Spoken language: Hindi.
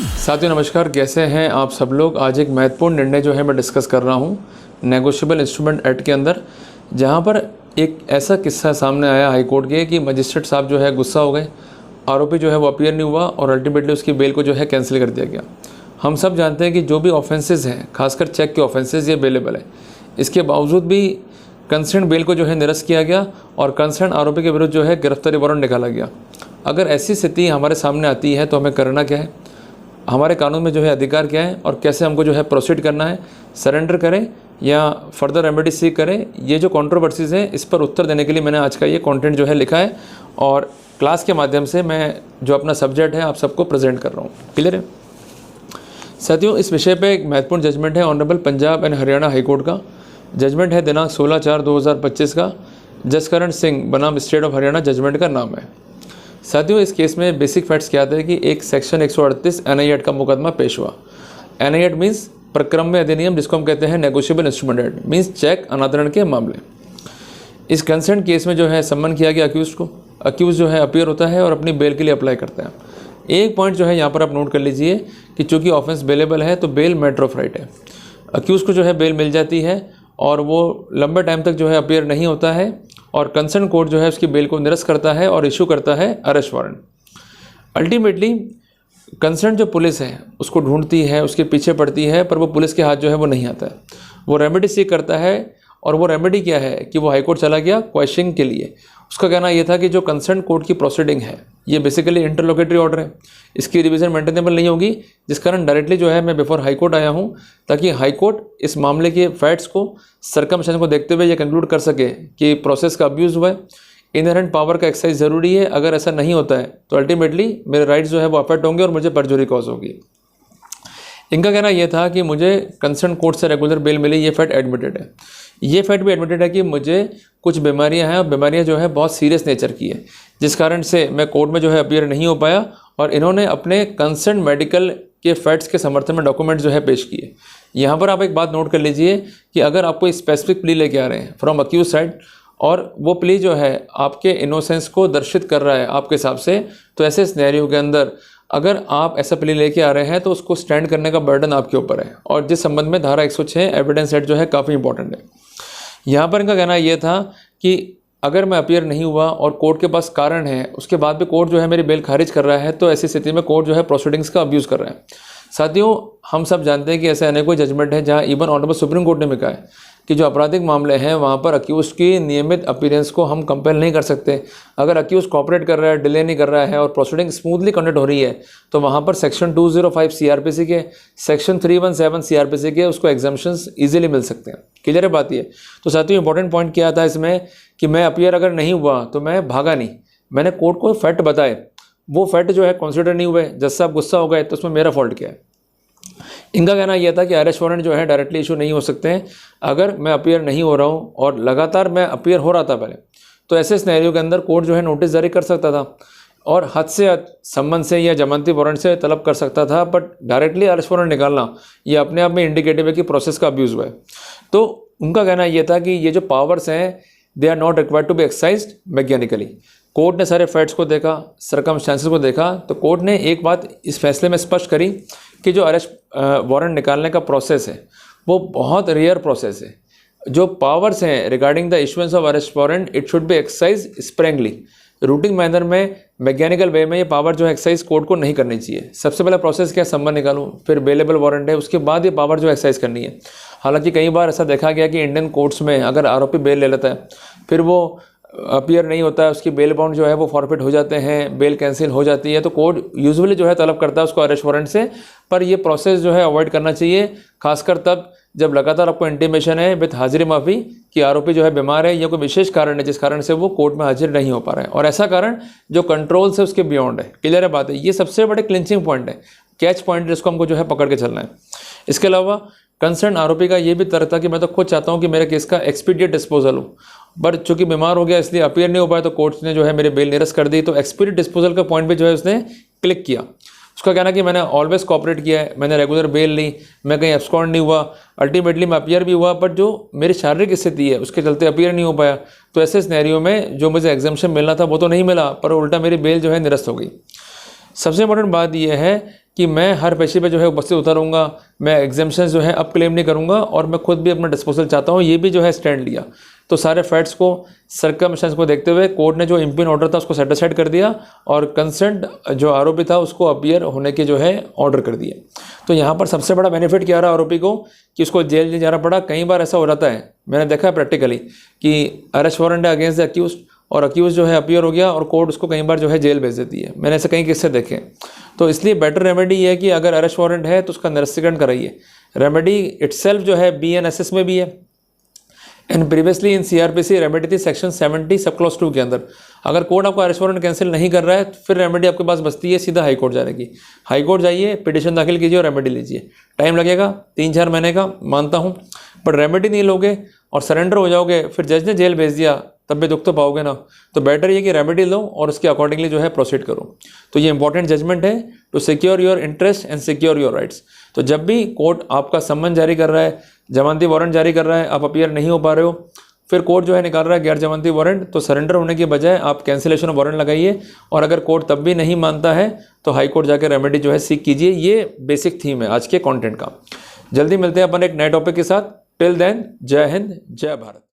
साथियों नमस्कार, कैसे हैं आप सब लोग। आज एक महत्वपूर्ण निर्णय जो है मैं डिस्कस कर रहा हूं नेगोशिएबल इंस्ट्रूमेंट एक्ट के अंदर, जहां पर एक ऐसा किस्सा सामने आया हाई कोर्ट के कि मजिस्ट्रेट साहब जो है गुस्सा हो गए, आरोपी जो है वो अपीयर नहीं हुआ और अल्टीमेटली उसकी बेल को जो है कैंसिल कर दिया गया। हम सब जानते हैं कि जो भी ऑफेंसेस हैं, खासकर चेक के ऑफेंसेस, ये बेलेबल है। इसके बावजूद भी कंसर्न बेल को जो है निरस्त किया गया और कंसर्न आरोपी के विरुद्ध जो है गिरफ्तारी वारंट निकाला गया। अगर ऐसी स्थिति हमारे सामने आती है तो हमें करना क्या है, हमारे कानून में जो है अधिकार क्या है और कैसे हमको जो है प्रोसीड करना है, सरेंडर करें या फर्दर रेमेडी सीख करें। ये जो कंट्रोवर्सीज़ हैं इस पर उत्तर देने के लिए मैंने आज का ये कंटेंट जो है लिखा है और क्लास के माध्यम से मैं जो अपना सब्जेक्ट है आप सबको प्रेजेंट कर रहा हूँ। क्लियर है साथियों। इस विषय पे एक महत्वपूर्ण जजमेंट है honourable Punjab and Haryana high court का। जजमेंट है दिनांक 16/4/2025 का। जसकरण सिंह बनाम स्टेट ऑफ हरियाणा जजमेंट का नाम है। साथियों इस केस में बेसिक फैक्ट्स क्या आते हैं कि एक सेक्शन 138 एनआई एक्ट का मुकदमा पेश हुआ। एनआई एक्ट मीन्स प्रक्रम्य अधिनियम, जिसको हम कहते हैं negotiable instrument act, means cheque अनादरण के मामले। इस कंसर्न केस में जो है सम्मन किया गया अक्यूज को। अक्यूज जो है अपीयर होता है और अपनी बेल के लिए अप्लाई करता है। एक पॉइंट जो है यहाँ पर आप नोट कर लीजिए कि चूंकि ऑफेंस बेलेबल है तो बेल मैटर ऑफ राइट है। अक्यूज को जो है बेल मिल जाती है और वो लंबे टाइम तक जो है अपीयर नहीं होता है और कंसर्न कोर्ट जो है उसकी बेल को निरस्त करता है और इशू करता है अरेस्ट वारंट। अल्टीमेटली कंसर्न जो पुलिस है उसको ढूंढती है, उसके पीछे पड़ती है, पर वो पुलिस के हाथ जो है वो नहीं आता है। वो रेमेडी सीख करता है और वो रेमेडी क्या है कि वो हाई कोर्ट चला गया क्वेश्चनिंग के लिए। उसका कहना ये था कि जो कंसर्न कोर्ट की प्रोसीडिंग है ये बेसिकली इंटरलोकेटरी ऑर्डर है, इसकी रिवीजन मेंटेनेबल नहीं होगी, जिस कारण डायरेक्टली जो है मैं बिफोर हाई कोर्ट आया हूँ ताकि हाई कोर्ट इस मामले के फैक्ट्स को, सर्कमस्टेंस को देखते हुए ये कंक्लूड कर सके कि प्रोसेस का अब्यूज़ हुआ है। इनहेरेंट पावर का एक्सरसाइज ज़रूरी है। अगर ऐसा नहीं होता है तो अल्टीमेटली मेरे राइट्स जो है वो अफेक्ट होंगे और मुझे परजुरी कॉज होगी। इनका कहना यह था कि मुझे कंसर्न कोर्ट से रेगुलर बेल मिली, ये फैक्ट एडमिटेड है। ये फैक्ट भी एडमिटेड है कि मुझे कुछ बीमारियां हैं और बीमारियां जो है बहुत सीरियस नेचर की है, जिस कारण से मैं कोर्ट में जो है अपीयर नहीं हो पाया और इन्होंने अपने कंसर्न मेडिकल के फैक्ट्स के समर्थन में डॉक्यूमेंट जो है पेश किए। यहाँ पर आप एक बात नोट कर लीजिए कि अगर आप कोई स्पेसिफिक प्ली लेके आ रहे हैं फ्रॉम अक्यूज साइड और वो प्ली जो है आपके इनोसेंस को दर्शित कर रहा है आपके हिसाब से, तो ऐसे सिनेरियो के अंदर अगर आप ऐसा प्ली लेके आ रहे हैं तो उसको स्टैंड करने का बर्डन आपके ऊपर है और जिस संबंध में धारा 106 एविडेंस एक्ट जो है काफ़ी इंपॉर्टेंट है। यहाँ पर इनका कहना यह था कि अगर मैं अपीयर नहीं हुआ और कोर्ट के पास कारण है, उसके बाद भी कोर्ट जो है मेरी बेल खारिज कर रहा है, तो ऐसी स्थिति में कोर्ट जो है प्रोसीडिंग्स का अब्यूज़ कर रहा है। साथियों हम सब जानते हैं कि ऐसे अनेकों जजमेंट है जहाँ इवन ऑनरेबल सुप्रीम कोर्ट ने भी कहा है कि जो आपराधिक मामले हैं वहाँ पर अक्यूज की नियमित अपीयरेंस को हम कंपेल नहीं कर सकते। अगर अक्यूज कॉपरेट कर रहा है, डिले नहीं कर रहा है और प्रोसीडिंग स्मूथली कंडक्ट हो रही है तो वहाँ पर सेक्शन 205 सीआरपीसी के, सेक्शन 317 सीआरपीसी के उसको एग्जाम्पशंस इजीली मिल सकते हैं। क्लियर है बात ये। तो साथियों इंपॉर्टेंट पॉइंट क्या था इसमें कि मैं अपीयर अगर नहीं हुआ तो मैं भागा नहीं, मैंने कोर्ट को फैक्ट बताए, वो फैक्ट जो है कंसिडर नहीं हुए, जज साहब गुस्सा हो गए, तो उसमें मेरा फॉल्ट क्या है। इनका कहना यह था कि अरेस्ट वारंट जो है डायरेक्टली इशू नहीं हो सकते हैं अगर मैं अपीयर नहीं हो रहा हूँ और लगातार मैं अपीयर हो रहा था पहले, तो ऐसे सिनेरियो के अंदर कोर्ट जो है नोटिस जारी कर सकता था और हद से हद सम्मन से या जमानती वारंट से तलब कर सकता था, बट डायरेक्टली अरेस्ट वारंट निकालना ये अपने आप में इंडिकेटिव है कि प्रोसेस का अब्यूज़ हुआ है। तो उनका कहना यह था कि ये जो पावर्स हैं they are not required to be exercised mechanically. Court ने सारे फैक्ट्स को देखा, सर्कमस्टेंसेस को देखा, तो कोर्ट ने एक बात इस फैसले में स्पष्ट करी कि जो अरेस्ट वारंट निकालने का प्रोसेस है वो बहुत रेयर प्रोसेस है। जो पावर्स हैं regarding the issuance of arrest warrant it should be exercise sparingly, routine manner में, मैकेनिकल वे में ये पावर जो है एक्सरसाइज कोर्ट को नहीं करनी चाहिए। सबसे पहला प्रोसेस क्या, सम्मन निकालूं, फिर बेलेबल वारंट है, उसके बाद ये पावर जो एक्सरसाइज करनी है। हालांकि कई बार ऐसा देखा गया कि इंडियन कोर्ट्स में अगर आरोपी बेल ले लेता है फिर वो अपीयर नहीं होता है, उसकी बेल बाउंड जो है वो फॉरफिट हो जाते हैं, बेल कैंसिल हो जाती है, तो कोर्ट यूजुअली जो है तलब करता है उसको अरेस्ट वारंट से। पर ये प्रोसेस जो है अवॉइड करना चाहिए, खासकर तब जब लगातार आपको इंटीमेशन है विद हाजिरी माफ़ी कि आरोपी जो है बीमार है या कोई विशेष कारण है जिस कारण से वो कोर्ट में हाजिर नहीं हो पा रहा है और ऐसा कारण जो कंट्रोल से उसके बियॉन्ड है। क्लियर है बात है। ये सबसे बड़े क्लिंचिंग पॉइंट है, कैच पॉइंट जिसको हमको जो है पकड़ के चलना है। इसके अलावा कंसर्न आरोपी का ये भी तर्क था कि मैं तो खुद चाहता हूँ कि मेरे केस का एक्सपीडिएट डिस्पोजल हो, पर चूंकि बीमार हो गया इसलिए अपीयर नहीं हो पाया तो कोर्ट ने जो है मेरी बेल निरस्त कर दी। तो एक्सपीडिएट डिस्पोजल का पॉइंट भी जो है उसने क्लिक किया। उसका कहना कि मैंने ऑलवेज कॉपरेट किया है, मैंने रेगुलर बेल ली, मैं कहीं एब्सकॉन्ड नहीं हुआ, अल्टीमेटली मैं अपीयर भी हुआ, बट जो मेरी शारीरिक स्थिति है उसके चलते अपीयर नहीं हो पाया। तो ऐसे सिनेरियो में जो मुझे एग्जाम्पशन मिलना था वो तो नहीं मिला, पर उल्टा मेरी बेल जो है निरस्त हो गई। सबसे इम्पोर्टेंट बात यह है कि मैं हर पेशी पे जो है उपस्थित उतरूँगा, मैं एग्जाम्शन जो है अब क्लेम नहीं करूँगा और मैं खुद भी अपना डिस्पोजल चाहता हूँ, ये भी जो है स्टैंड लिया। तो सारे फैक्ट्स को, सर्कमस्टेंस को देखते हुए कोर्ट ने जो इम्पिन ऑर्डर था उसको सेटिस्फाइड कर दिया और कंसेंट जो आरोपी था उसको अपीयर होने के जो है ऑर्डर कर दिए। तो यहाँ पर सबसे बड़ा बेनिफिट क्या रहा आरोपी को कि उसको जेल नहीं जाना पड़ा। कई बार ऐसा हो जाता है, मैंने देखा है प्रैक्टिकली, कि अरेस्ट वारंट है अगेंस्ट द अक्यूज और अक्यूज जो है अपीयर हो गया और कोर्ट उसको कई बार जो है जेल भेज देती है। मैंने ऐसे कई किस्से देखे। तो इसलिए बेटर रेमेडी ये है कि अगर अरेस्ट वारंट है तो उसका निरस्तीकरण कराइए। रेमेडी इटसेल्फ जो है BNSS में भी है and previously in CRPC remedy थी सेक्शन 70 सब क्लॉज 2 के अंदर। अगर कोर्ट आपको अरेस्ट वारंट कैंसिल नहीं कर रहा है फिर रेमेडी आपके पास बचती है सीधा हाई कोर्ट जाने की। हाई कोर्ट जाइए, पिटिशन दाखिल कीजिए और रेमेडी लीजिए। टाइम लगेगा 3-4 महीने का, मानता हूँ, बट रेमेडी नहीं लोगे और सरेंडर हो जाओगे, फिर जज ने जेल भेज दिया, तब भी दुख तो पाओगे ना। तो बेटर ये कि रेमेडी लो और उसके अकॉर्डिंगली जो है प्रोसीड करो। तो ये इंपॉर्टेंट जजमेंट है to secure your interest and secure your rights. तो जब भी कोर्ट आपका सम्मन जारी कर रहा है, जमानती वारंट जारी कर रहा है, आप अपीयर नहीं हो पा रहे हो, फिर कोर्ट जो है निकाल रहा है गैर जमानती वारंट, तो सरेंडर होने के बजाय आप कैंसिलेशन ऑफ वारंट लगाइए और अगर कोर्ट तब भी नहीं मानता है तो हाई कोर्ट जाकर रेमेडी जो है सीख कीजिए। ये बेसिक थीम है आज के कंटेंट का। जल्दी मिलते हैं अपन एक नए टॉपिक के साथ। टिल देन, जय हिंद, जय भारत।